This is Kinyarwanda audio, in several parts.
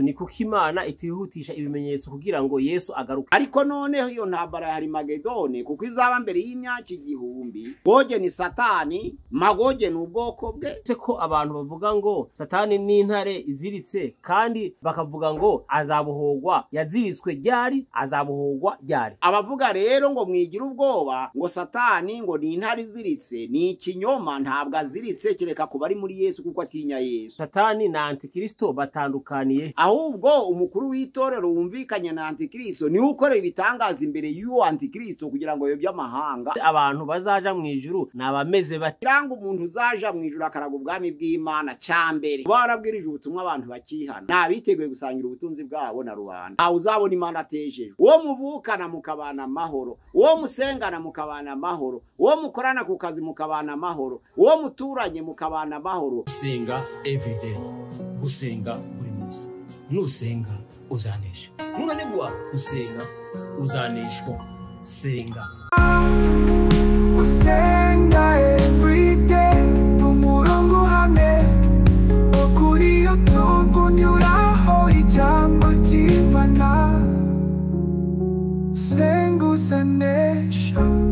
ni kuko Imana itihutisha ibimenyetso kugira ngo Yesu agaruke. Ariko noneho iyo ntambara ya Harimagedoni kuko izaba mbere y'imyaka 1000, Goge ni Satani, Magoge ni ubwoko bwe. Ko abantu bavuga ngo Satani ni intare iziritse kandi bakavuga ngo azabuhogwa, yaziritswe ryari, azabuhogwa ryari. Abavuga rero ngo mwigira ubwoba ngo Satani ngo ni intare iziritse, ni ikinyoma, ntabwo aziritse kireka kuba ari muri Yesu kuko atinya Yesu. Satani na Antikristo batandukaniye. Ahubwo umukuru w'itorero wumvikanye na Antikristo ni ukorera ibitangaza imbere y'uwo Antikristo kugira ngo yobye amahanga. Abantu bazaja mu ijuru nabameze batanga umuntu uzaja mu ijuru akaraga ubwami bw'Imana cyambere barabwirije ubutumwa abantu bakihana, nabiteguye gusangira ubutunzi bwabo na rubanda. Aho uzabona Imana atejejwe, uwo muvukana mukabana amahoro, uwo musengana mukabana amahoro, uwo mukorana ku kazi mukabana amahoro, uwo muturanye mukabana amahoro. Gusenga everyday, gusenga buri munsi. Nusenga uzanesha, nunanigwa gusenga uzaneshwa. Senga usenga everyday, umurongo hamwe ukuri yo tugunyuraho ijambo ry'Imana. Senga uzanesha.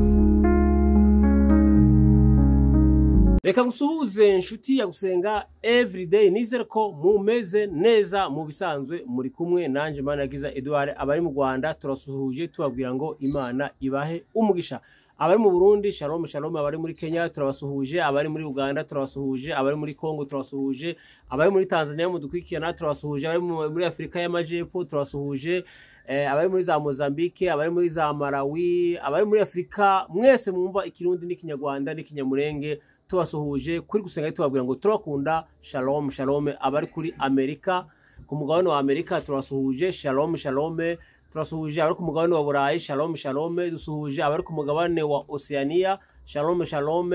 Reka gusuhuze inshuti ya Gusenga everyday, nizere ko mumeze neza mu bisanzwe muri kumwe nanje Managiza Edouard. Abari mu Rwanda turasuhuje tubabwira ngo Imana ibahe umugisha. Abari mu Burundi shalom shalom, abari muri Kenya turabasuhuje, abari muri Uganda turabasuhuje, abari muri Kongo turabasuhuje, abari muri Tanzania mudukwikirana turabasuhuje, abari muri Afrika y'Amajepfo turabasuhuje, abari muri za Mozambique, abari muri za Malawi, abari muri Afrika mwese mwumva ikirundi n'ikinyarwanda n'ikinyamurenge tubasuhuje kuri Gusenga. Tubabwira ngo turakunda shalom shalom. Abari kuri Amerika, ku mugabane wa Amerika turasuhuje shalom shalom. Turasuhuje abari ku mugabane wa Burayi shalom shalom. Dusuhuje abari ku mugabane wa Oceania shalom shalom.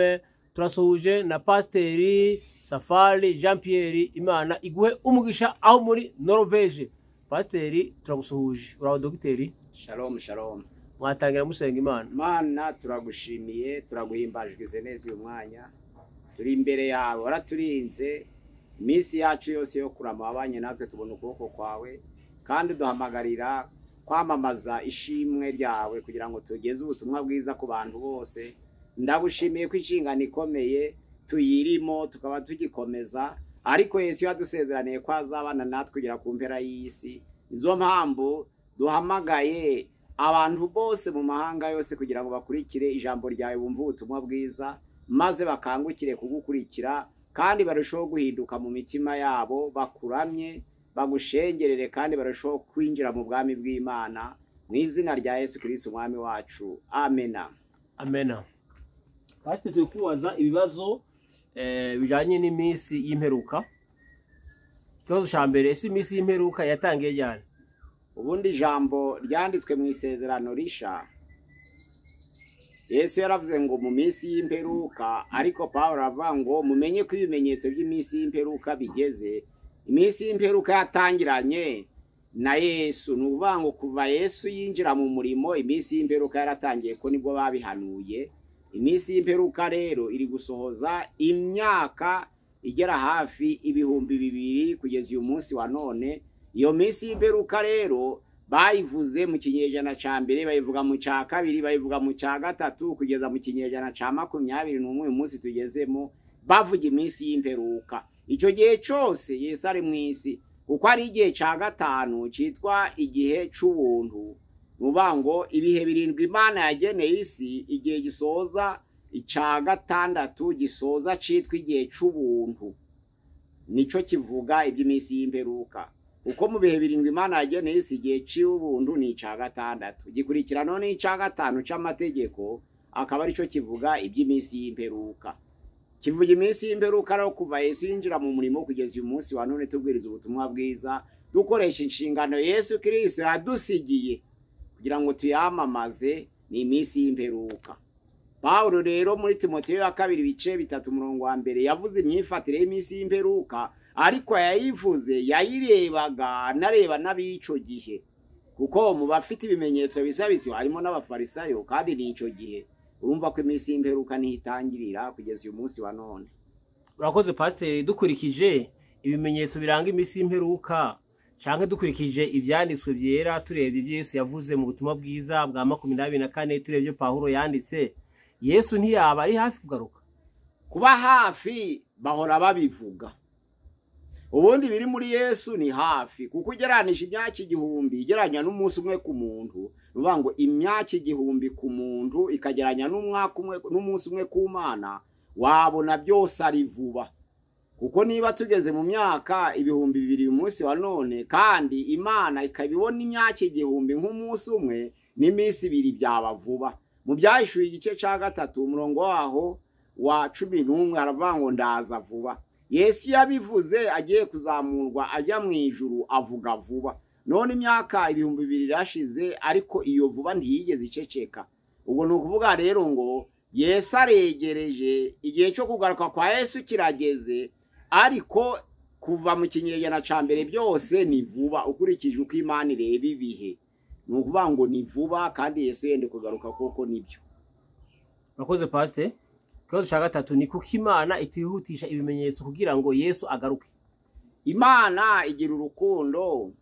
Turasuhuje na Pasiteri Safari Jean Pierre, Imana iguhe umugisha aho muri Norvege. Pasiteri turagusuhuje. Uraho dogiteri? Shalom shalom. Mwatangira musenga Imana. Mana turagushimiye, turaguhimbajwe neza uyu mwanya. Turi imbere yawe, waraturinze iminsi yacu yose yo kurama abanye natwe tubona ukuboko kwawe, kandi duhamagarira kwamamaza ishimwe ryawe kugira ngo tugeze ubutumwa bwiza ku bantu bose. Ndagushimiye ko inshingano ikomeye tuyirimo tukaba tugikomeza, ariko Yesu yadusezeraniye ko azabana natwe kugira ku mpera y'isi. Izo mpamvu duhamagaye abantu bose mu mahanga yose kugira ngo bakurikire ijambo ryawe, bumve ubutumwa bwiza maze bakangukire kugukurikira, kandi barushaho guhinduka mu mitima yabo, bakuramye bagushengerere, kandi barushaho kwinjira mu bwami bw'Imana mu izina rya Yesu Kristo umwami wacu. Amena. Amena. Pastor tukubaza ibibazo bijanye n'iminsi y'imperuka. Ikibazo cya mbere, ese iminsi y'imperuka yatangiye ryari? Ubundi jambo ryanditswe mu isezerano risha, Yesu yaravuze ngo mu minsi y'imperuka, ariko Paulo aravuga ngo mumenye ko ibimenyetso by'iminsi y'imperuka bigeze. Iminsi y'imperuka yatangiranye na Yesu, nuvuga ngo kuva Yesu yinjira mu murimo iminsi y'imperuka yaratangiye, ko nibwo babihanuye. Iminsi y'imperuka rero iri gusohoza imyaka igera hafi 2000 kugeza uyu munsi wa none. Iyo minsi y'imperuka rero bayivuze mu kinyejana ca mbere, bayivuga mu ca kabiri, bayivuga mu ca gatatu, kugeza mu kinyejana ca 21 uyu munsi tugezemo, bavuga iminsi y'imperuka. Ico gihe cyose Yesu ari mw'isi, kuko ari igihe ca gatanu citwa igihe c'ubuntu. Nuvuga ngo ibihe 7 Imana yageneye isi, igihe gisoza ica gatandatu gisoza citwa igihe c'ubuntu, nico kivuga iby'iminsi y'imperuka. Uko mu bihe 7 Imana yageneye isi, igihe c'ubuntu ni ica gatandatu, gikurikira none ica gatanu c'amategeko, akaba arico kivuga iby'iminsi y'imperuka. Kivuga iminsi y'imperuka rero kuva Yesu yinjira mu murimo kugeza uyu munsi wa none tubwiriza ubutumwa bwiza, dukoresha inshingano Yesu Kristo yadusigiye kugira ngo tuyamamaze, ni iminsi y'imperuka. Paulo rero muri Timoteyo ya 2:3 yavuze imyifatire y'iminsi y'imperuka, ariko yayivuze yayirebaga nareba n'abico gihe, kuko mu bafite ibimenyetso bisabitse harimo n'abafarisayo, kandi ni ico gihe. Urumva ko iminsi y'imperuka nihitangirira kugeza uyu munsi wa none. Urakoze Pastor. Dukurikije ibimenyetso biranga iminsi y'imperuka, canke dukurikije ivyanditswe byera turebye ibyo Yesu yavuze mu butumwa bwiza bwa 24 turebye Pawulo yanditse, Yesu ntiyaba ari hafi kugaruka? Kuba hafi bahora babivuga, ubundi biri muri Yesu ni hafi, kuko ugeranisha imyaka 1000 igeranya n'umunsi umwe ku muntu, nuvuga ngo imyaka 1000 ku muntu ikageranya n'umwaka umwe n'umunsi umwe ku Mana, wabona byose ari vuba. Kuko niba tugeze mu myaka 2000 umunsi wa none, kandi Imana ikabibona imyaka 1000 nk'umunsi umwe n'iminsi 2 byaba vuba. Mu Byahishuwe igice ca 3 umurongo waho wa 11 haravuga ngo ndaza vuba. Yesu yabivuze agiye kuzamurwa ajya mu ijuru avuga vuba. None imyaka 2000 irashize, ariko iyo vuba ntiyigeze iceceka. Ubwo nukuvuga rero ngo Yesu aregereje, igihe cyo kugaruka kwa Yesu kirageze, ariko kuva mu kinyejana ca mbere byose ni vuba ukurikije uko Imana ireba ibihe. Nukuvuga ngo ni vuba, kandi Yesu yende kugaruka koko nibyo. Murakoze Pastor. Ikibazo ca gatatu ni kuko Imana itihutisha ibimenyetso kugira ngo Yesu agaruke? Imana igira urukundo.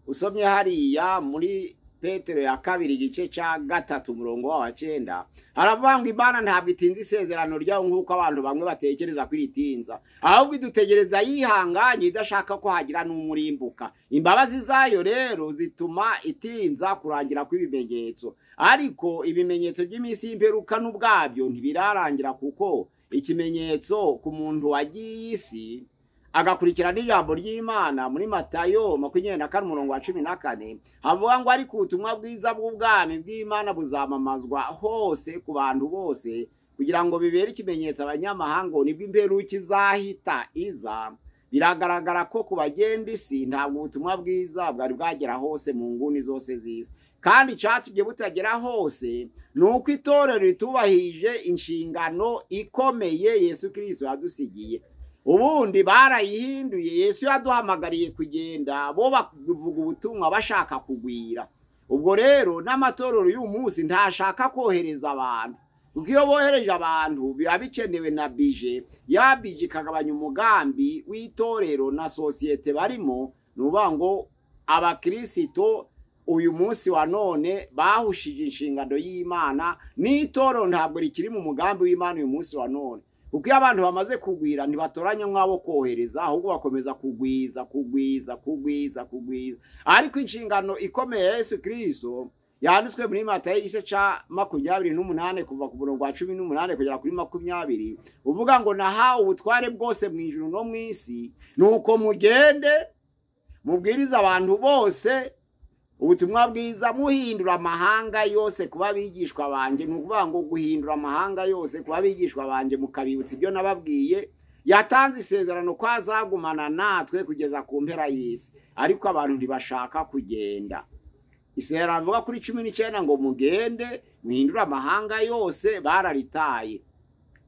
Usomye hariya muri Petero ya 2 igice ca 3 umurongo wa 9 haravuga ngo Imana ntabwo itinze isezerano ryayo nk'uko abantu bamwe batekereza kwiritinza, ahubwo idutegereza yihanganye idashaka ko hagira n'umurimbuka. Imbabazi zayo rero zituma itinza kurangira kw'ibimenyetso, ariko ibimenyetso by'iminsi y'imperuka n'ubwabyo ntibirarangira, kuko ikimenyetso ku muntu wagiye isi agakurikirana ijambo ry'Imana muri Matayo 24:14 havuga ngo ariko ubutumwa bwiza bw'ubwami bw'Imana buzamamazwa hose ku bantu bose, kugira ngo bibere ikimenyetso abanyamahanga nibwo imperuka izahita iza. Biragaragara ko ku bagenda isi ntabwo ubutumwa bwiza bwari bwagera hose mu nguni zose z'isi, kandi cyatubye butagera hose nuko itorero ritubahije inshingano ikomeye Yesu Kristo yadusigiye. Ubundi barayihinduye, Yesu yaduhamagariye kugenda, bo bavuga ubutumwa bashaka kugwira. Ubwo rero n'amatorero y'uyu munsi ntashaka kohereza abantu, kuko iyo bohereje abantu biba bikenewe na bije, ya bije ikagabanya umugambi w'itorero na sosiyete barimo. Nuvuga ngo abakristo uyu munsi wa none bahushije inshingano y'Imana, n'itorero ntabwo rikiri mu mugambi w'Imana uyu munsi wa none. Kuko iyo abantu bamaze kugwira ntibatoranya mwabo kohereza, ahubwo bakomeza kugwiza. Ariko inshingano ikomeye ya Yesu Kristo yanditswe muri Matayo igice ca 28 kuva ku murongo wa 18 kugera kuri 20 uvuga ngo nahawe ubutware bwose mu ijuru no mu isi, nuko mugende mubwiriza abantu bose ubutumwa bwiza, muhindura amahanga yose kuba bigishwa banje. Nukuvuga ngo guhindura amahanga yose kuba bigishwa banje, mukabibutsa ibyo nababwiye. Yatanze isezerano ko azagumana natwe kugeza ku mpera y'isi, ariko abantu ntibashaka kugenda. Isezerano avuga kuri 19 ngo mugende muhindura amahanga yose, bararitaye.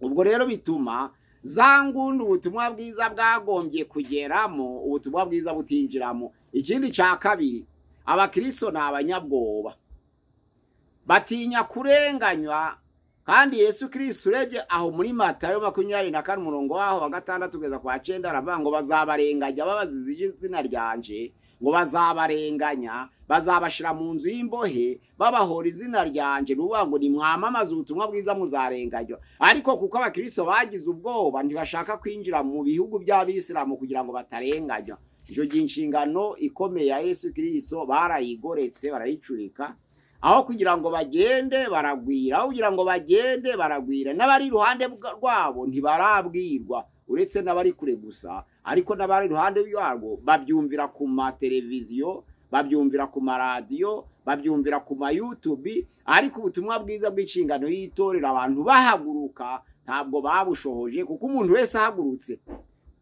Ubwo rero bituma zangundu ubutumwa bwiza bwagombye kugeramo, ubutumwa bwiza butinjiramo. Ikindi ca kabiri, abakristo ni abanyabwoba, batinya kurenganywa. Kandi Yesu Kristo urebye aho muri Matayo 24 umurongo waho wa 6 kugeza kwa 9 aravuga ngo bazabarenganya babazize izina ryanje, ngo bazabarenganya, bazabashira mu nzu y'imbohe, babahora izina ryanje. Nuvuga ngo nimwamamaza ubutumwa bwiza muzarenganywa. Ariko kuko abakristo bagize ubwoba ntibashaka kwinjira mu bihugu by'Abisilamu kugira ngo batarenganywa, ijo ginshingano ikomeye ya Yesu Kristo barayigoretse, barayicurika. Aho kugira ngo bagende baragwira, aho kugira ngo bagende baragwira. N'abari iruhande rwabo ntibarabwirwa, uretse n'abari kure gusa, ariko n'abari iruhande rwabo babyumvira ku mateleviziyo, babyumvira ku maradiyo, babyumvira ku ma YouTube. Ariko ubutumwa bwiza bw'inshingano y'itorero abantu bahaguruka ntabwo babushohoje, kuko umuntu wese ahagurutse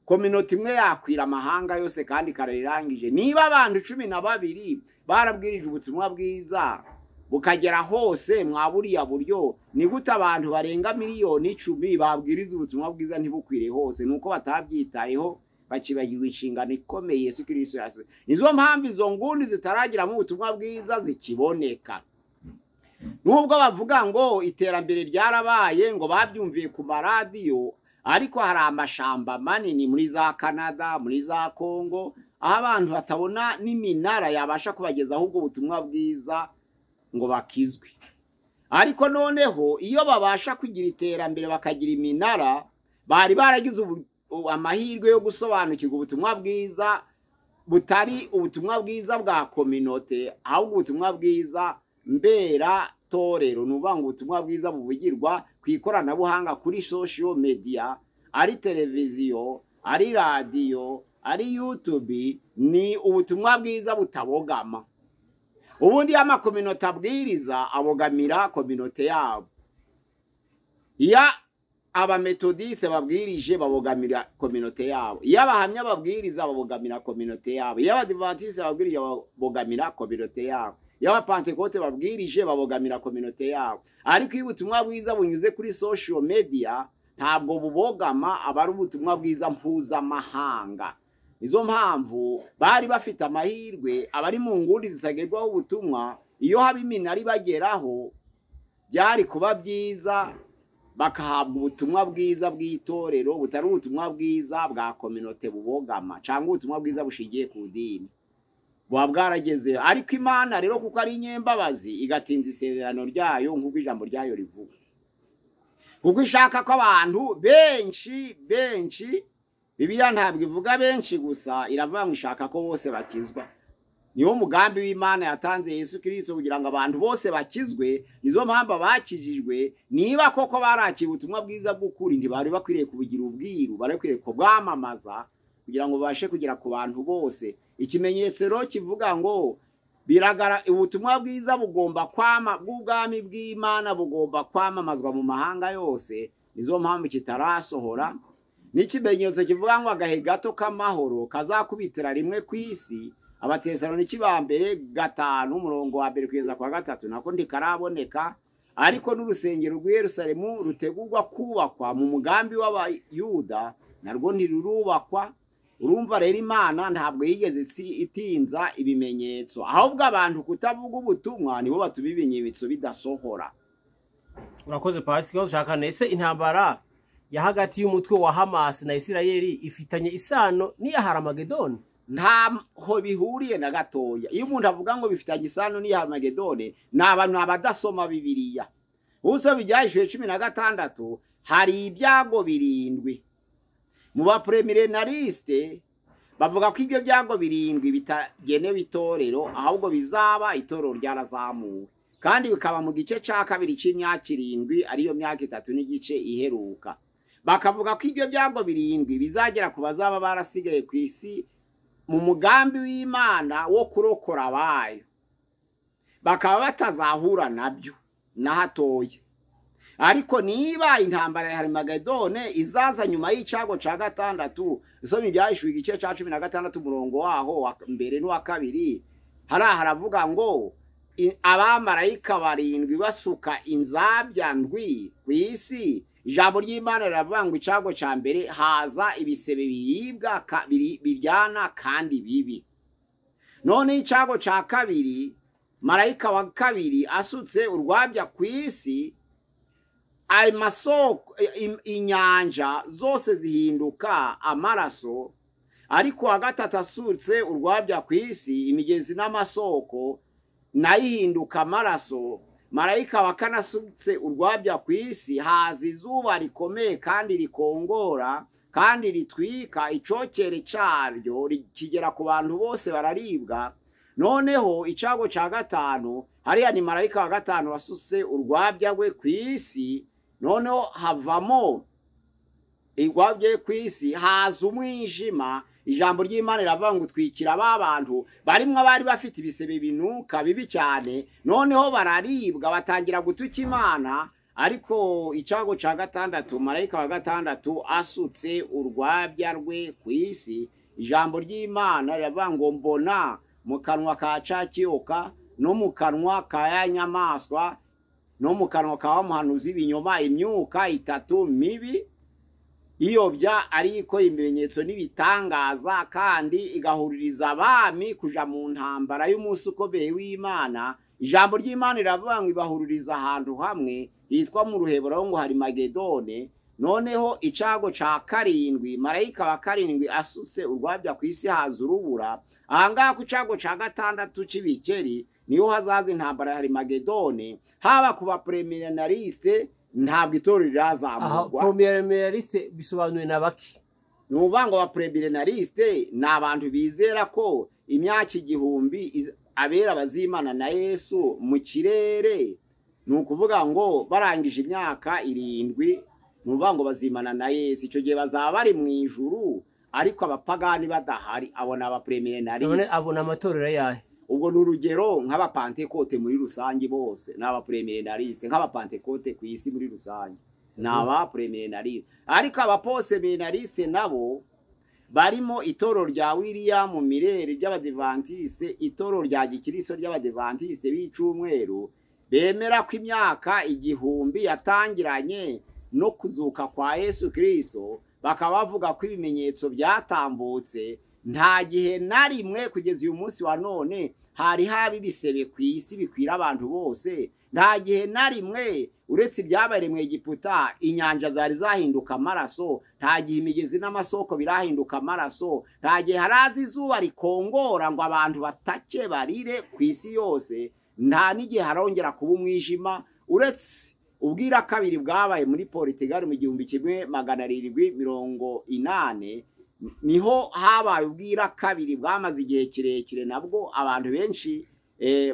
kominoti imwe yakwira amahanga yose kandi kararangije. Niba abantu 12 barabwirije ubutumwa bwiza bukagera hose mwaburiya buryo, ni gute abantu barenga miliyoni 10 babwiriza ubutumwa bwiza ntibukwire hose? Nuko batabyitayeho, bakibagirwa inshingano ikomeye Yesu Kristo yase. Nizo mpamvu izo ngundi zitaragira mu butumwa bwiza zikiboneka. Nubwo bavuga ngo iterambere ryarabaye, ngo babyumviye ku maradiyo, ariko hari amashamba manini muri za Canada, muri za Congo, aho abantu batabona n'iminara yabasha kubageza ahubwo ubutumwa bwiza ngo bakizwe. Ariko noneho iyo babasha kugira iterambere bakagira iminara, bari baragize amahirwe yo gusobanukirwa ubutumwa bwiza butari ubutumwa bwiza bwa communauté, ahubwo ubutumwa bwiza mbera torero. Nuvuga ngo ubutumwa bwiza buvugirwa ku ikoranabuhanga, kuri social media, ari televiziyo, ari radio, ari YouTube, ni ubutumwa bwiza butabogama. Ubundi ama communauté abwiriza abogamira communauté yabo. Ya aba methodiste babwirije babogamira communauté yabo. Ya abahamya babwiriza babogamira communauté yabo. Ya abadventiste babwirije babogamira communauté yabo. Ya abapentecote babwirije babogamira communauté yabo. Ariko iyo ubutumwa bwiza bunyuze kuri social media ntabwo bubogama, abari ubutumwa bwiza mpuzamahanga. Izo mpamvu bari bafite amahirwe, abari mu ngundi zitagerwaho ubutumwa, iyo haba iminara bageraho byari kuba byiza bakahabwa ubutumwa bwiza bw'itorero butari ubutumwa bwiza bwa communauté bubogama cyangwa ubutumwa bwiza bushigiye ku dini buba bwarageze. Ariko Imana rero kuko ari inyembabazi igatinza isezerano ryayo nk'uko ijambo ryayo rivuga, kuko ishaka ko abantu benshi Bibiliya ntabwo ivuga benshi gusa, iravuga ngo ishaka ko bose bakizwa. Niwo mugambi w'Imana yatanze Yesu Kristo kugira ngo abantu bose bakizwe. Nizo mpamvu bakijijwe, niba koko barakiye ubutumwa bwiza bw'ukuri, ntibari bakwiriye kubugira ubwiru, bari bakwiriye kubwamamaza kugira ngo babashe kugera ku bantu bose. Ikimenyetso rero kivuga ngo ubutumwa bwiza bugomba bw'ubwami bw'Imana bugomba kwamamazwa mu mahanga yose. Nizo mpamvu kitarasohora. N'ikimenyetso kivuga ngo agahe gato k'amahoro kazakubitira rimwe ku isi. Abatesalonike ba mbere 5:1-3 nako ndikaraboneka. Ariko n'urusengero rw'i Yerusalemu rutegurwa kubakwa mu mugambi w'abayuda narwo ntirurubakwa. Urumva rero Imana ntabwo yigeze itinza ibimenyetso, ahubwo abantu kutavuga ubutumwa nibo batuma ibimenyetso bidasohora. Urakoze Pastor, ushaka nese intambara ya hagati y'umutwe wa Hamas na Isirayeli ifitanye isano n'iya Harmagedoni? Ntaho bihuriye na gatoya. Iyo umuntu avuga ngo bifitanye isano n'iya Harmagedoni, n'abantu abadasoma Bibiliya. Uso bijyashwe 16 hari ibyago 7. Mu bapremilenariste bavuga ko ibyo byago 7 bitagenewe itorero, ahubwo bizaba itorero ryarazamuwe, kandi bikaba mu gice cya kabiri cy'imyaka 7, ariyo myaka 3 n'igice iheruka. Bakavuga ko ibyo byago 7 bizagera ku bazaba barasigaye ku isi mu mugambi w'Imana wo kurokora abayo, bakaba batazahura nabyo na hatoya. Ariko niba intambara ya Harmagedone izaza nyuma y'icyago cya 6, isoma ibyahishwe igice cya 16 umurongo waho mbere n'uwa 2, haravuga ngo abamarayika 7 basuka inzabya ndwi ku isi. Ijambo ry'Imana riravuga ngo icyago cya mbere haza ibisebe biribwa biryana kandi bibi. None icyago cya 2, marayika wa 2 asutse urwabya ku isi, ay masoko inyanja zose zihinduka amaraso. Ariko wa 3 asutse urwabya ku isi, imigezi n'amasoko nayihinduka amaraso. Marayika wa 4 asutse urwabya ku isi, haza izuba rikomeye kandi rikongora kandi ritwika, icokere cyaryo kigera ku bantu bose bararibwa. Noneho icyago cya 5, hariya ni marayika wa 5 wasutse urwabya gwe ku isi. Noneho havamo igwabye ku isi, haza umwijima. Ijambo ry'Imana riravuga ngo twikira abantu barimwe abari bafite ibisebe binuka bibi cyane. Noneho bararibwa batangira gutuka Imana. Ariko icyago cya 6, marayika wa 6 asutse urwabya rwe ku isi. Ijambo ry'Imana riravuga ngo mbona mu kanwa ka cyakiyoka no mu kanwa ka ya nyamaswa no mu kanwa ka muhanuzi ibinyoma imyuka 3 mibi iyobya, ariko ibimenyetso n'ibitangaza, kandi igahuririza abami kuja mu ntambara y'umunsi ukomeye w'Imana. Ijambo ry'Imana riravuga ngo ibahuririza ahantu hamwe hitwa mu ruhebero ngo Harmagedone. noneho icago ca karindwi marayika wa karindwi asutse urwabya ku isi haza urubura. Ahangaha ku cago ca gatandatu c'ibikeri niho hazaza intambara ya Harimagedone. Haba ku bapremienaliste ntabwo itorero rirazamurwa. Premieraliste bisobanuye nabaki? Nuvuga ngo abapremienaliste ni abantu bizera ko imyaka igihumbi abera bazimana na Yesu mu kirere. Nukuvuga ngo barangije imyaka 7 nuvuga ngo bazimana na Yesu. Ico gihe bazaba bari mu ijuru ariko abapagani badahari. Abona abapremienaliste. None abona amatorero yahe? Ubwo n'urugero nk'abapantekote muri rusange bose n'abapremienaliste, nk'abapantekote ku isi muri rusange n'abapremienaliste. Ariko abaposeminaliste nabo barimo itoro rya William Mirere ry'abadventiste, itoro rya gikristo ry'abadventiste b'icumweru, bemera ko imyaka igihumbi yatangiranye no kuzuka kwa Yesu Kristo. Bakaba bavuga ko ibimenyetso byatambutse nta gihe na rimwe kugeza uyu munsi wa none hari haba ibisebe ku isi bikwira abantu bose. Nta gihe na rimwe uretse ibyabaye mu Egiputa inyanja zari zahinduka amaraso. Nta gihe imigezi n'amasoko birahinduka amaraso. Nta gihe harazi izuba rikongora ngo abantu batake barire ku isi yose. Nta n'igihe harongera kuba umwijima uretse ubwira kabiri bwabaye muri Portugal mu 1780. Niho habaye ubwira kabiri bwamaze igihe kirekire, nabwo abantu benshi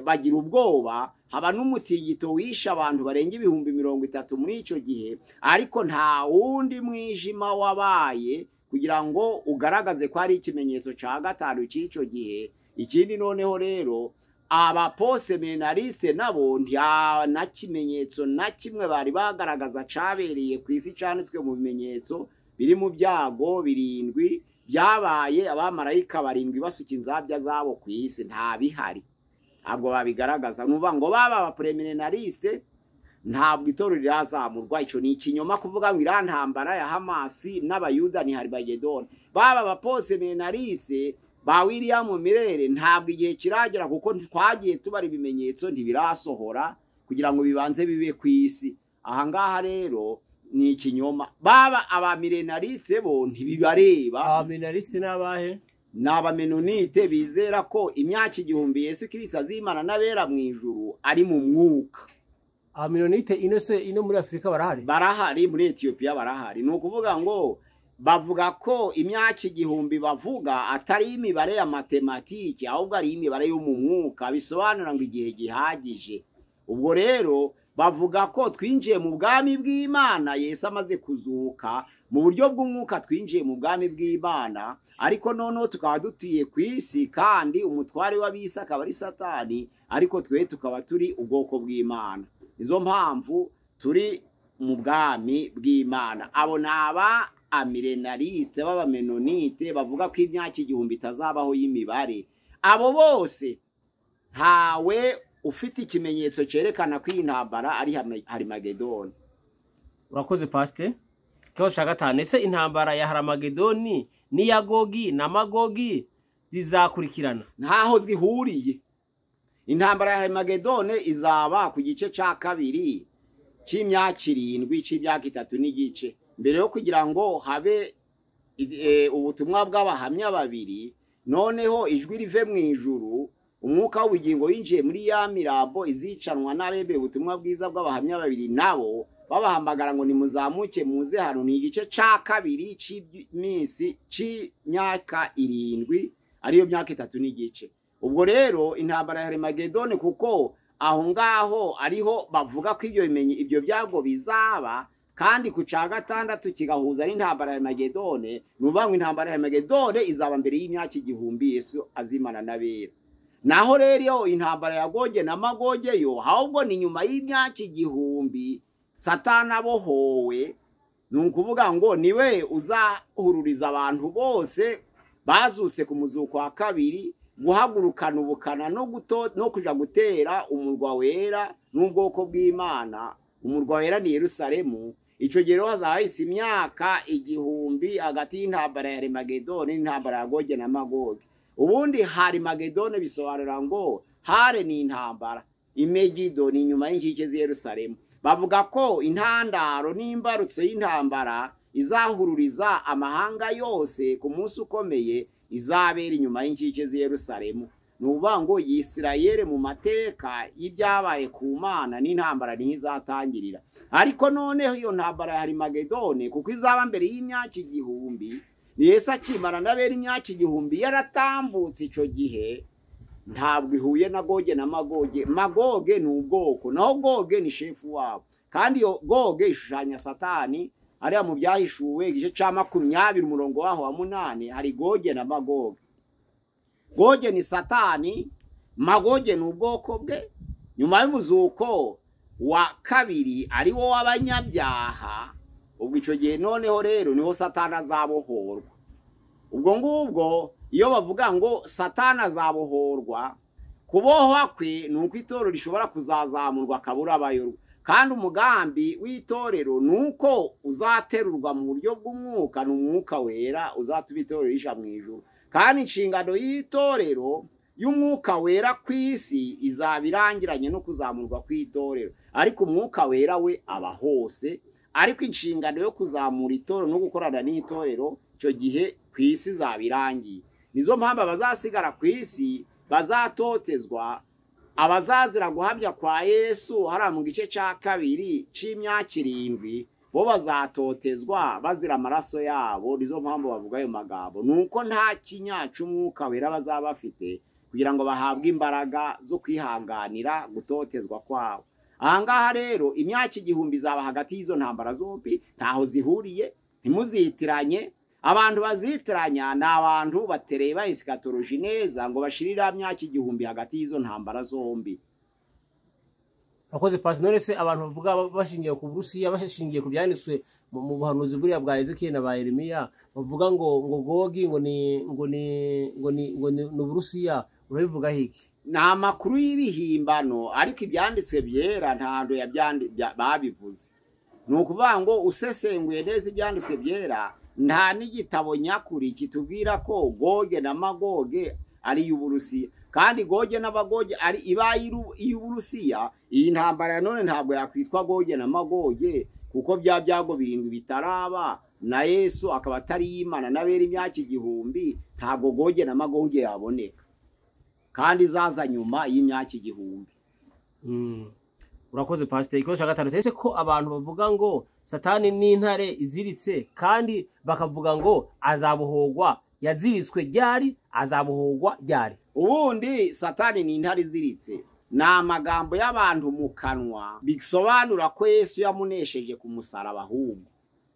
bagira ubwoba. Haba n'umutingito wisha abantu barenga 30,000 muri ico gihe, ariko nta wundi mwijima wabaye kugira ngo ugaragaze ko ari ikimenyetso ca gatanu c'ico gihe. Ikindi noneho rero abaposeminaliste nabo nta na kimenyetso na kimwe bari bagaragaza cabereye ku isi canditswe mu bimenyetso biri mu byago 7 byabaye abamarayika 7 basuka inzabya zabo ku isi. Nta bihari, ntabwo babigaragaza. Nuvuga ngo baba abapremienaliste ntabwo itorero rirazamurwa. Ico ni ikinyoma kuvuga ngo irantambara ya Hamasi n'abayuda ni Harimagedone. Baba abaposeminaliste ba William Mirere ntabwo igihe kiragera, kuko twagiye tubara ibimenyetso ntibirasohora kugira ngo bibanze bibe ku isi. Ahangaha rero ni ikinyoma. Baba abamilenaliste bo ntibibareba. Abamilenaliste nabahe? N'abamenonite bizera ko imyaka igihumbi Yesu Kristo azimana n'abera mu ijuru ari mu mwuka. Abamenonite ino muri Afrika barahari? Barahari, muri Ethiopia barahari. Ni ukuvuga ngo bavuga ko imyaka igihumbi bavuga atari imibare ya matematike, ahubwo ari imibare yo mu mwuka, bisobanura ngo igihe gihagije. Ubwo rero bavuga ko twinjiye mu bwami bw'Imana Yesu amaze kuzuka. Mu buryo bw'umwuka twinjiye mu bwami bw'Imana, ariko noneho tukaba dutuye ku isi, kandi umutware w'abisi akaba ari Satani, ariko twe tukaba turi ubwoko bw'Imana. Izo mpamvu turi mu bwami bw'Imana. Abo naba amilenaliste b'abamenonite bavuga ko imyaka igihumbi itazabaho y'imibare. Abo bose ntawe ufite ikimenyetso cerekana ko intambara ari Harimagedone. Urakoze Pastor. Kibazo ca gatanu, ese intambara ya Harimagedoni ni ya Gogi na Magogi zizakurikirana? Ntaho zihuriye. Intambara ya Harimagedone izaba ku gice ca kabiri c'imyaka 7 c'imyaka 3 n'igice, mbere yo kugira ngo habe ubutumwa bw'abahamya babiri. Noneho ijwi rive mu ijuru, umwuka w'ubugingo yinjiye muri ya mirambo izicanwa n'abebe ubutumwa bwiza bw'abahamya babiri, nabo babahamagara ngo nimuzamuke muze hano. Ni igice ca kabiri c'imisi c'imyaka 7, ariyo myaka 3 n'igice. Ubwo rero intambara ya Harimagedone, kuko aho ngaho ariho bavuga ko ibyo byago bizaba, kandi ku ca gatandatu kigahuza n'intambara ya Harimagedone. Nuvuga ngo intambara ya Harimagedone izaba mbere y'imyaka igihumbi Yesu azimana n'abera. Naho rero intambara ya Goge na Magoge yo ahubwo ni nyuma y'imyaka igihumbi Satani abohowe. Ni ukuvuga ngo niwe uzahururiza abantu bose bazutse ku muzuko wa kabiri guhagurukana ubukana no kuja gutera umurwa wera n'ubwoko bw'Imana. Umurwa wera ni Yerusalemu. Ico gihe hazahise imyaka igihumbi hagati y'intambara ya Harimagedone n'intambara ya Goge na Magoge. Ubundi Harimagedone bisobanura ngo hare ni intambara, Imegido ni nyuma y'inkike z'i Yerusalemu. bavuga ko intandaro n'imbarutso y'intambara izahururiza amahanga yose ku munsi ukomeye izabera inyuma y'inkike z'i Yerusalemu. Ni ukuvuga ngo Isirayeli mu mateka y'ibyabaye ku Mana n'intambara niho izatangirira. Ariko noneho iyo ntambara ya Harimagedone kuko izaba mbere y'imyaka 1000, Yesu akimara n'abera imyaka 1000 yaratambutse ico gihe, ntabwo ihuye na Goge na Magoge. Magoge ni ubwoko, naho Goge ni shefu wabo, kandi iyo Goge ishushanya Satani. Ariya mu byahishuwe igice ca 20 umurongo waho wa 8 hari Goge na Magoge. Goge ni Satani, Magoge ni ubwoko bwe. Nyuma y'umuzuko wa kabiri ari wo w'abanyabyaha, ubwo ico gihe noneho rero niho Satani azabohorwa. Ubwo ngubwo iyo bavuga ngo Satani azabohorwa, kubohwa kwe nuko itorero rishobora kuzazamurwa kabura abayorwa. Kandi umugambi w'itorero nuko uzaterurwa mu buryo bw'umwuka, n'umwuka wera uzatuma itorero risha mu ijuru. Kandi inshingano y'itorero y'umwuka wera kw'isi izabirangiranye no kuzamurwa kw'itorero, ariko umwuka wera we aba hose. Ariko inshingano yo kuzamura itorero no gukorana n'itorero ico gihe kw'isi zabirangiye. Nizo mpamvu abazasigara kw'isi bazatotezwa, abazazira guhamya kwa Yesu hara mu gice ca 2 c'imyaka 7 bo bazatotezwa bazira amaraso yabo. Nizo mpamvu bavuga ayo magambo, nuko nta kinyacu umwuka wera bazaba bafite kugira ngo bahabwe imbaraga zo kwihanganira gutotezwa kwabo. Ahangaha rero imyaka 1000 izaba hagati y'izo ntambara zombi, ntaho zihuriye, ntimuzitiranye. Abantu bazitiranya ni abantu batereba eschatology neza ngo bashirira myaka 1000 hagati y'izo ntambara zombi. Akoze Pastor se abantu bavuga bashingiye ku Burusiya, bashingiye ku byanditswe mu buhanuzi buriya bwa Ezekiel na ba Yeremiya, bavuga ngo Gogi ngo ni Burusiya, urabivuga hiki? Ni amakuru y'ibihimbano, ariko ibyanditswe byera ntando babivuze. Ni ukuvuga ngo usesenguye neza ibyanditswe byera, nta n'igitabo nyakuri kitubwira ko Goge na Magoge ari y'Uburusiya. Kandi Goge na Magoge ari y'Uburusiya. Iyi ntambara ya none ntabwo yakwitwa Goge na Magoge kuko bya byago 7 bitaraba na Yesu akaba atari Imana n'abera imyaka 1000, ntabwo Goge na Magoge yaboneka, kandi zaza nyuma y'imyaka 1000. Urakoze Pastor. Ikoze gatatu ese ko abantu bavuga ngo Satani ni intare iziritse, kandi bakavuga ngo azabohogwa, yaziritswe ryari, azabohogwa ryari? Ubundi Satani ni intare iziritse na amagambo y'abantu mu kanwa bisobanura ko Yesu yamunesheje ku musaraba. Ahubwo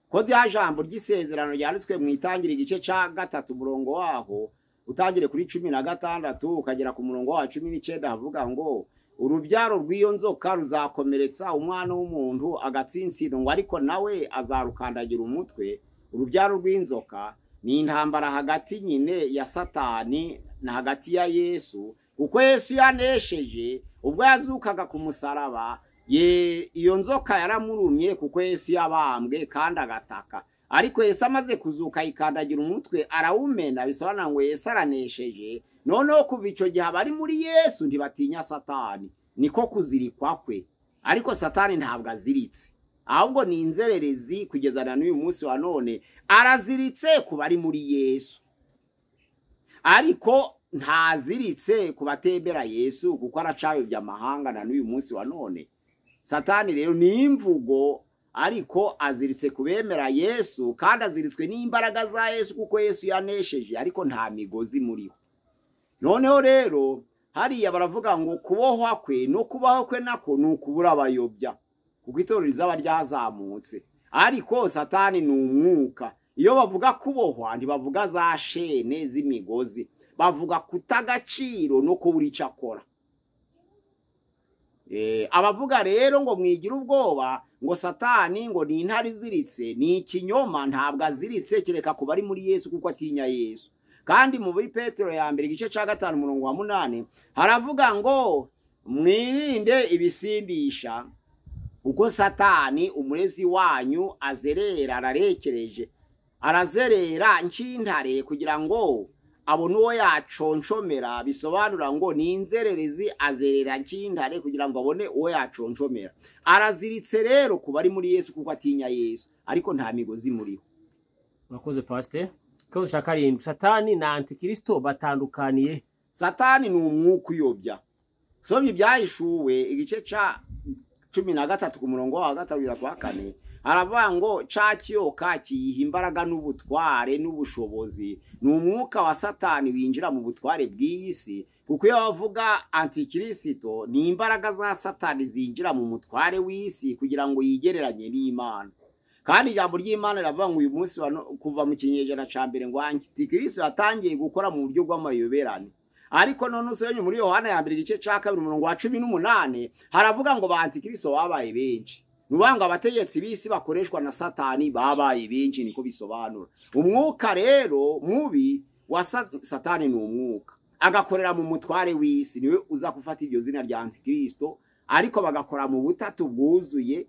ko rya jambo ry'isezerano ryanditswe mu Itangira igice ca 3 umurongo waho utangire kuri 16 ukagera ku murongo wa 19 havuga ngo urubyaro rw'iyo nzoka ruzakomeretsa umwana w'umuntu agatsintsino, ngo ariko nawe azarukandagira umutwe. Urubyaro rw'inzoka ni intambara hagati nyine ya Satani na hagati ya Yesu, kuko Yesu yanesheje ubwo yazukaga ku musaraba. Iyo nzoka yaramurumye kuko Yesu yabambwe kandi agataka, ariko Yesu amaze kuzuka yikandagira umutwe arawumena, bisobanura ngo Yesu aranesheje. Noneho kuva ico gihe abari muri Yesu ntibatinya Satani, niko kuzirikwa kwe. Ariko Satani ntabwo aziritse, ahubwo ni inzererezi kugeza na n'uyu munsi wa none. Araziritse ku bari muri Yesu, ariko ntaziritse ku batembera Yesu kuko aracayo by'amahanga na n'uyu munsi wa none. Satani rero ni imvugo, ariko aziritse kubemera Yesu, kandi aziritswe n'imbaraga za Yesu kuko Yesu yanesheje, ariko nta migozi muriho. Noneho rero hariya baravuga ngo kubohwa kwe no kubaho kwe nako ni ukubura abayobya, kuko itorero rizaba ryazamutse. Ariko Satani ni umwuka. Iyo bavuga kubohwa ntibavuga za shene z'imigozi, bavuga kutagaciro no kubura icyo akora. Abavuga rero ngo mwigira ubwoba ngo Satani ngo ni intare iziritse, ni ikinyoma. Ntabwo aziritse kereka kuba ari muri Yesu kuko atinya Yesu. Kandi mu Petero ya mbere igice ca 5 umurongo wa 8 haravuga ngo mwirinde ibisindisha uko Satani umurezi wanyu azerera, ararekereje, arazerera nk'intare kugira ngo abona uwo yaconshomera, bisobanura ngo ni inzererezi azerera nk'intare kugira ngo abone uwo yaconshomera. Araziritse rero kuba ari muri Yesu kuko atinya Yesu, ariko nta migozi muriho. Murakoze pastor. Ko ushaka rindwi, Satani na Antikristo batandukaniye. Satani ni umwuka uyobya. Somye byahishuwe igice ca 13 ku murongo wa 3 kwa 4, aravuga ngo ca kiyoka kiyiha imbaraga n'ubutware n'ubushobozi. Ni umwuka wa Satani winjira mu butware bw'iyisi, kuko iyo bavuga Antikristo ni imbaraga za Satani zinjira mu mutware w'isi kugira ngo yigereranye n'Imana. Kandi ijambo ry'Imana riravuga ngo uyu munsi kuva mu kinyejana ca mbere ngo Antikristo yatangiye gukora mu buryo bw'amayoberane. Ariko none usenye muri Yohana ya mbere igice ca 2 umurongo wa 18 haravuga ngo ba Antikristo babaye benshi. Nubanga abategetsi b'isi bakoreshwa na Satani babaye benshi, niko bisobanura. Umwuka rero mubi wa Satani ni umwuka agakorera mu mutware w'isi, niwe uza gufata iryo zina rya Antikristo, ariko bagakora mu butatu bwuzuye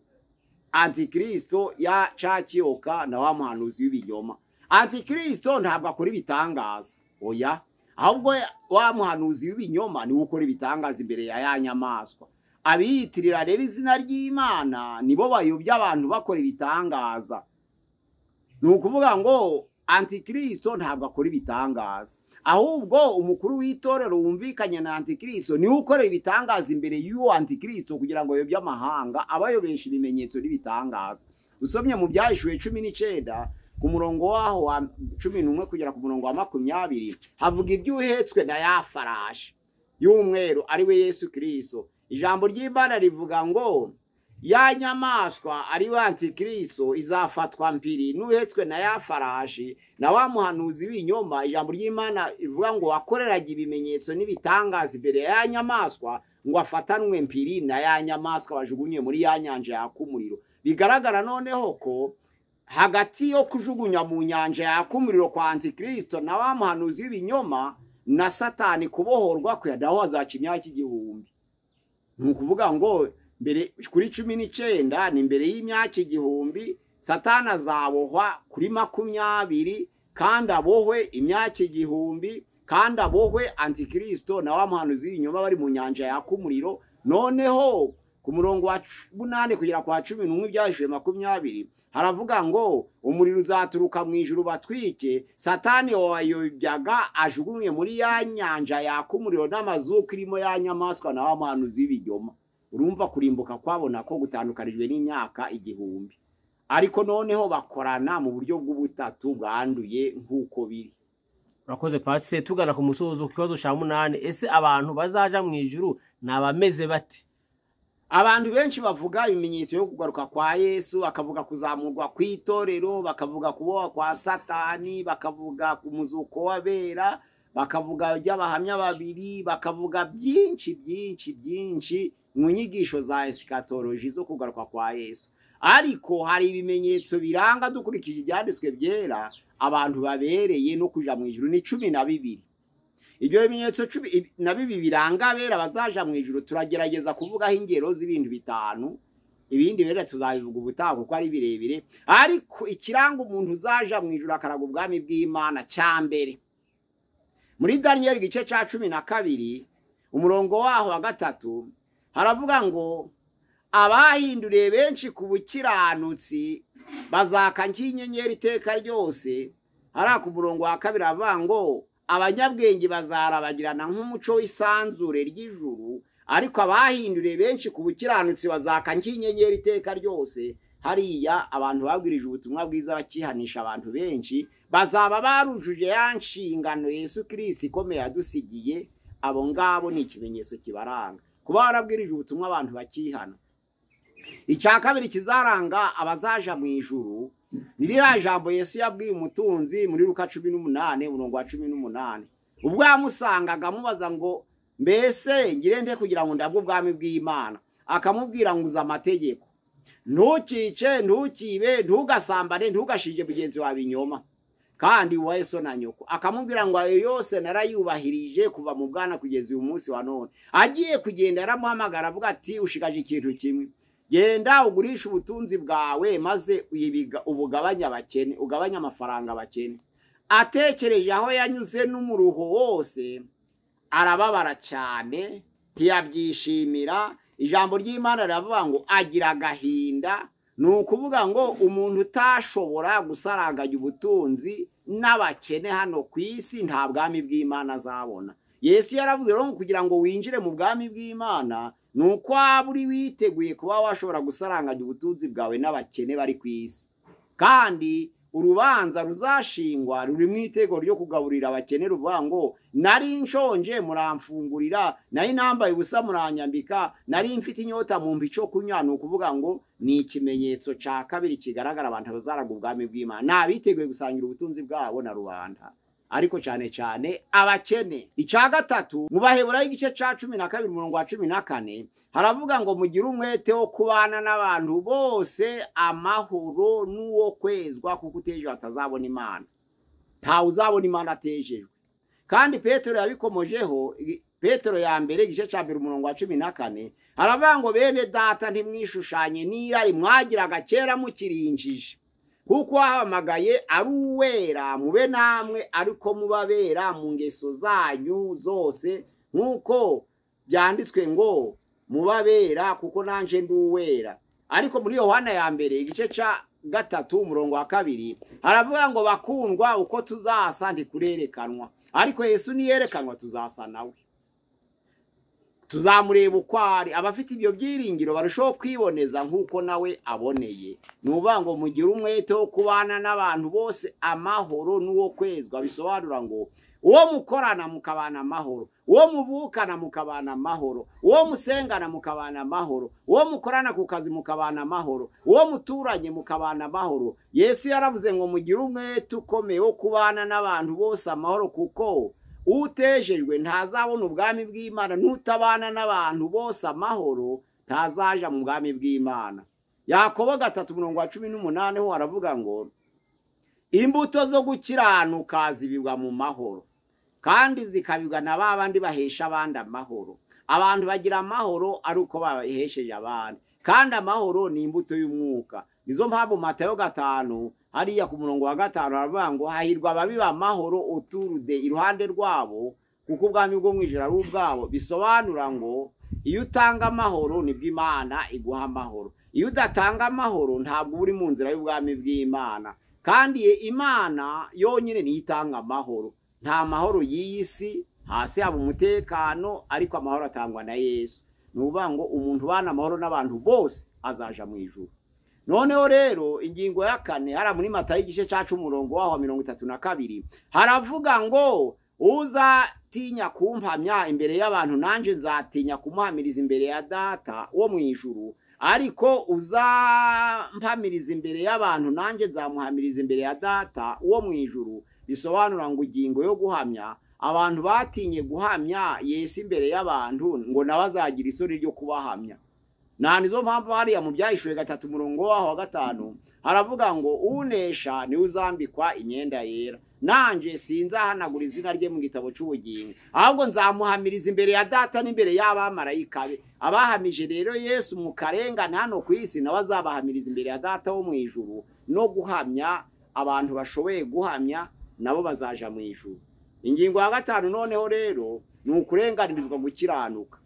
Antikristo ya cakiyoka na wa muhanuzi w'ibinyoma. Antikristo ntabwo akora ibitangaza, oya, ahubwo wa muhanuzi w'ibinyoma ni ukora ibitangaza imbere ya nyamaswa. Abiyitirira rero izina ry'Imana nibo bayobya abantu bakora ibitangaza. Ni ukuvuga ngo Antikristo ntabwo akora ibitangaza, ahubwo umukuru w'itorero wumvikanye na Antikristo ni ukora ibitangaza imbere y'uwo Antikristo kugira ngo yobye amahanga abayobesha ibimenyetso n'ibitangaza. Usomye mu byahishuwe 19 ku murongo waho wa 11 kugera ku murongo wa 20 havuga iby'uhetswe na ya farashi y'umweru ari we Yesu Kristo. Ijambo ry'Imana rivuga ngo ya nyamaswa ari we Antikristo izafatwa mpiri n'uhetswe na ya farashi na wa muhanuzi w'inyoma. Ijambo ry'Imana rivuga ngo wakoreraga ibimenyetso n'ibitangaza imbere ya nyamaswa ngo afatanwe mpiri na ya nyamaswa bajugunye muri ya nyanja yaka umuriro. Bigaragara noneho ko hagati yo kujugunya mu nyanja yaka umuriro kwa Antikristo na wa muhanuzi w'ibinyoma na Satani kubohorwa kwe daho hazaca imyaka 1000. Nukuvuga ngo mbere kuri 19 ni mbere y'imyaka 1000 Satani azabohwa kuri 20 kandi abohwe imyaka 1000 kandi abohwe Antikristo na wa muhanuzi w'ibinyoma bari mu nyanja yaka umuriro. Noneho ku murongo wa 8 kugera kwa 11 byahishwe 20 haravuga ngo umuriro uzaturuka mu ijuru batwike, Satani wayobyaga ajugunye muri ya nyanja yaka umuriro n'amazuku irimo ya nyamaswa na wa muhanuzi w'ibinyoma. Urumva kurimbuka kwabona ko gutandukanijwe n'imyaka 1000, ariko noneho bakorana mu buryo bw'ubutatu bwanduye nk'uko biri. Urakoze pastor. Tugana ku musozo ku kibazo ca 8, ese abantu bazaja mu ijuru nabameze bati? Abantu benshi bavuga ibimenyetso yo kugaruka kwa Yesu, bakavuga kuzamurwa kw'itorero, bakavuga kuboha kwa Satani, bakavuga ku muzuko w'abera, bakavuga by'abahamya babiri, bakavuga byinshi mu nyigisho za eschatology zo kugaruka kwa Yesu. Ariko hari ibimenyetso biranga dukurikije ibyanditswe byera abantu babereye no kuja mu ijuru ni 12. Ibyo bimenyetso 12 biranga bera bazaja mu ijuru turagerageza kuvugaho ingero z'ibintu 5, ibindi bere tuzabivuga ubutaha kuko ari birebire. Ariko ikiranga umuntu uzaja mu ijuru akaraga ubwami bw'Imana cyambere muri Daniel gice ca 12 umurongo waho wa 3 haravuga ngo abahinduriye benshi ku bukiranutsi bazaka nk'inyenyeri iteka ryose. Hari ku murongo wa 2 avuga ngo abanyabwenge bazarabagirana nk'umuco w'isanzure ry'ijuru, ariko abahinduriye benshi ku bukiranutsi bazaka nk'inyenyeri iteka ryose. Hariya abantu babwirije ubutumwa bwiza bakihanisha abantu benshi bazaba barujuje ya nshingano Yesu Kristo ikomeye yadusigiye. Abo ngabo ni ikimenyetso kibaranga kuba barabwirije ubutumwa abantu bakihana. Icya kabiri kizaranga abazaja mu ijuru ni rya jambo Yesu yabwiye umutunzi muri Luka 18 umurongo wa 18, ubwo yamusangaga amubaza ngo mbese ngire nte kugira ngo ndabwo ubwami bw'Imana? Akamubwira ngo uza amategeko: ntukice, ntukibe, ntugasambane, ntugashije mugenzi wawe inyoma, kandi ubahe so na nyoko. Akamubwira ngo ayo yose narayubahirije kuva mu bwana kugeza uyu munsi wa none. Agiye kugenda aramuhamagara avuga ati ushigaje ikintu kimwe, genda ugurisha ubutunzi bwawe maze ubugabanya abakene, ugabanya amafaranga abakene. atekereje aho yanyuze n'umuruho wose arababara cyane ntiyabyishimira. Ijambo ry'Imana riravuga ngo agira agahinda. Ni ukuvuga ngo umuntu utashobora gusaranganya ubutunzi n'abakene hano ku isi nta bwami bw'Imana azabona. Yesu yaravuze rero kugira ngo winjire mu bwami bw'Imana ni uko waba uri witeguye kuba washobora gusaranganya ubutunzi bwawe n'abakene bari ku isi. Kandi urubanza ruzashingwa ruri mu itego ryo kugaburira abakene ruvuga ngo nari nshonje muramfungurira, nari nambaye ubusa muranyambika, nari mfite inyota mu mbico kunywa. Ni ukuvuga ngo ni ikimenyetso cya kabiri kigaragara abantu bazaraga ubwami bw'Imana n'abiteguye gusangira ubutunzi bwabo na rubanda, ariko cyane cyane abakene. Icya gatatu mu Baheburayo igice cya 12 umurongo wa 14 haravuga ngo mugire umwete wo kubana n'abantu bose amahoro n'uwo kwezwa, kuko uteje atazabona Imana. Ntawe uzabona Imana atejejwe. Kandi Petero yabikomojeho, Petero ya mbere igice cya 2 umurongo wa 14 haravuga ngo bene data ntimwishushanye n'irari mwagiraga kera mukirinjije, kuko wahamagaye ari uwera mube namwe ariko mubabera mu ngeso zanyu zose, nk'uko byanditswe ngo mubabera kuko nanje ndi uwera. Ariko muri Yohana ya mbere igice cya 3 umurongo wa 2 haravuga ngo bakundwa uko tuzasa ntikurerekanwa, ariko Yesu niyerekanwa tuzasa nawe, tuzamureba uko ari. Abafite ibyo byiringiro barushaho kwiboneza nk'uko nawe aboneye. Ni ukuvuga ngo mugire umwete wo kubana n'abantu bose amahoro n'uwo kwezwa. Bisobanura ngo uwo mukorana mukabana amahoro, uwo muvukana mukabana amahoro, uwo musengana mukabana amahoro, uwo mukorana ku kazi mukabana amahoro, uwo muturanye mukabana amahoro. Yesu yaravuze ngo mugire umwete ukomeye wo kubana n'abantu bose amahoro, kuko utejejwe ntazabona ubwami bw'Imana, n'utabana n'abantu bose amahoro ntazaja mu bwami bw'Imana. Yakobo 3 umurongo wa 18 ho aravuga ngo imbuto zo gukiranuka zibibwa mu mahoro, kandi zikabibwa na babandi bahesha abandi amahoro. Abantu bagira amahoro ari uko bahesheje abandi, kandi amahoro ni imbuto y'umwuka. Nizo mpamvu Matayo 5 hariya ku murongo wa 5 aravuga ngo hahirwa ababiba amahoro uturude iruhande rwabo, kuko ubwami bwo mwijira ari ubwabo. Bisobanura ngo iyo utanga amahoro nibwo Imana iguha amahoro. Iyo udatanga amahoro ntabwo uri mu nzira y'ubwami bw'Imana. Kandi Imana yonyine niyo itanga amahoro. Nta mahoro y'isi, hasi haba umutekano, ariko amahoro atangwa na Yesu. Ni ukuvuga ngo umuntu ubana amahoro n'abantu bose azaja mu ijuru. Noneho rero ingingo ya 4 hara muri Matayo igice cya 10 umurongo wa 32 haravuga ngo uzatinya kumpamya imbere y'abantu nanje nzatinya kumuhamiriza imbere ya Data wo mu ijuru, ariko uzampamiriza imbere y'abantu nanje nzamuhamiriza imbere ya Data wo mu ijuru. Bisobanura ngo ingingo yo guhamya, abantu batinye guhamya Yesu imbere y'abantu ngo nawe azagira isoni ryo kubahamya. Nizo mpamvu hariya mu Byahishuwe 3 umurongo wa 5 haravuga ngo unesha ni uzambikwa imyenda yera, nanje sinzahanagura izina rye mu gitabo cy'ubugingo, ahubwo nzamuhamiriza imbere ya Data n'imbere y'abamarayika be. Abahamije rero Yesu mu karengane hano ku isi nawe azabahamiriza imbere ya Data wo mu ijuru. No guhamya, abantu bashoboye guhamya nabo bazaja mu ijuru. Ingingo ya 5 noneho rero ni ukurenganirizwa gukiranuka.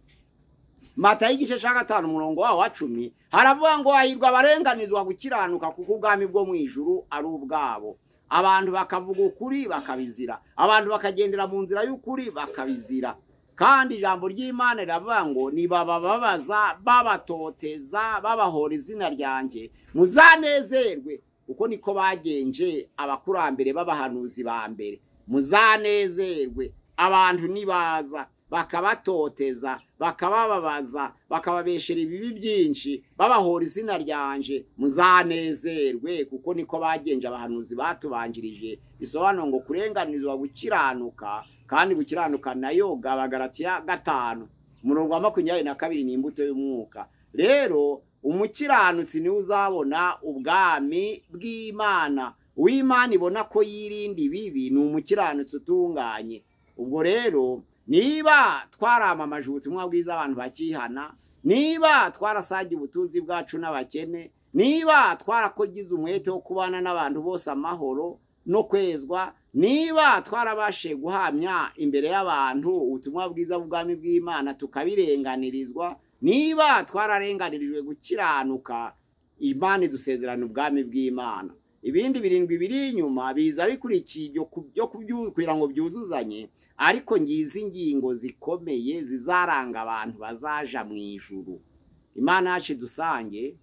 Matayo igice cya 5 umurongo wa 10 haravuga ngo hahirwa abarenganizwa gukiranuka, kuko ubwami bwo mu ijuru ari ubwabo. Abantu bakavuga ukuri bakabizira, abantu bakagendera mu nzira y'ukuri bakabizira. Kandi ijambo ry'Imana riravuga ngo nibababaza babatoteza babahora izina ryanjye muzanezerwe, kuko niko bagenje abakurambere b'abahanuzi ba mbere. Muzanezerwe. Abantu nibaza bakabatoteza, bakabababaza, bakababeshera ibibi byinshi, babahora izina ryanje, muzanezerwe, kuko niko bagenje abahanuzi batubanjirije. Bisobanura ngo kurenganizwa gukiranuka, kandi gukiranuka nayo Galatiya 5 umurongo wa 22 ni imbuto y'umwuka. Rero umukiranutsi ni uzabona ubwami bw'Imana. Uw'Imana ibona ko yirinda ibibi ni umukiranutsi utunganye. Ubwo rero niba twaramamaje ubutumwa bwiza abantu bakihana, niba twarasagiye ubutunzi bwacu n'abakene, niba twarakogize umwete wo kubana n'abantu bose amahoro, no kwezwa, niba twarabashe guhamya imbere y'abantu ubutumwa bwiza bw'ubwami bw'Imana tukabirenganirizwa, niba twararenganirijwe gukiranuka, Imana idusezerana ubwami bw'Imana. Ibindi birindwi biri inyuma biza bikurikiye byo kugira ngo byuzuzanye, ariko ngizi ingingo zikomeye zizaranga abantu bazaja mu ijuru. Imana yacu dusange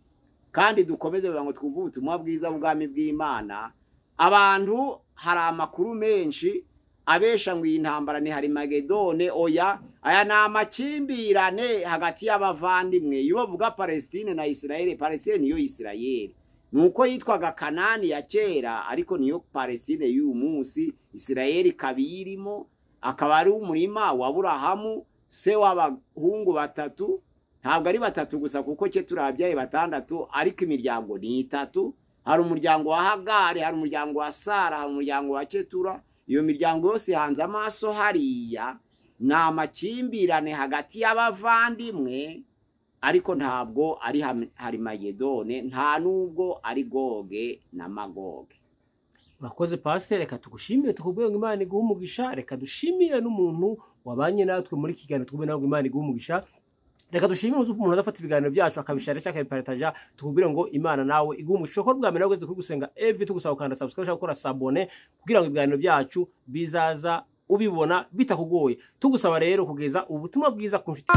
kandi dukomeze kugira ngo twumve ubutumwa bwiza bw'ubwami bw'Imana. Abantu hari amakuru menshi abesha ngo iyi ntambara ni Harimagedone. Oya, aya ni amakimbirane hagati y'abavandimwe. Iyo bavuga Palestine na Israel, Palestine niyo Israel, nuko yitwaga Kanani ya kera, ariko niyo Palestine y'uyu munsi. Israel kabirimo, akaba ari umurima wa Aburahamu, se w'abahungu batatu. Ntabwo ari batatu gusa kuko cye turabyaye batandatu, ariko imiryango ni 3. Hari umuryango wa Hagari, hari umuryango wa Sara, hari umuryango wa Ketura. Iyo miryango yose hanze amaso hariya ni amakimbirane hagati y'abavandimwe, ariko ntabwo ari Harimagedone, nta nubwo ari Goge na Magoge. Urakoze Pastor, reka tugushimire tukubwiye ngo Imana iguhe umugisha. Reka dushimire n'umuntu wabanye natwe muri kiganiro tukubwiye ngo Imana iguhe umugisha. Reka dushimire umuntu adafata ibiganiro byacu akabishare cyangwa akabipartager, tukubwire ngo Imana nawe iguhe umugisha. Ko bwa mbere nageze kuri gusenga every tugusaba ukanda subscribe cyangwa gukora sabone kugira ngo ibiganiro byacu bizaza ubibona bitakugoye. Tugusaba rero kugeza ubutumwa bwiza ku nshuti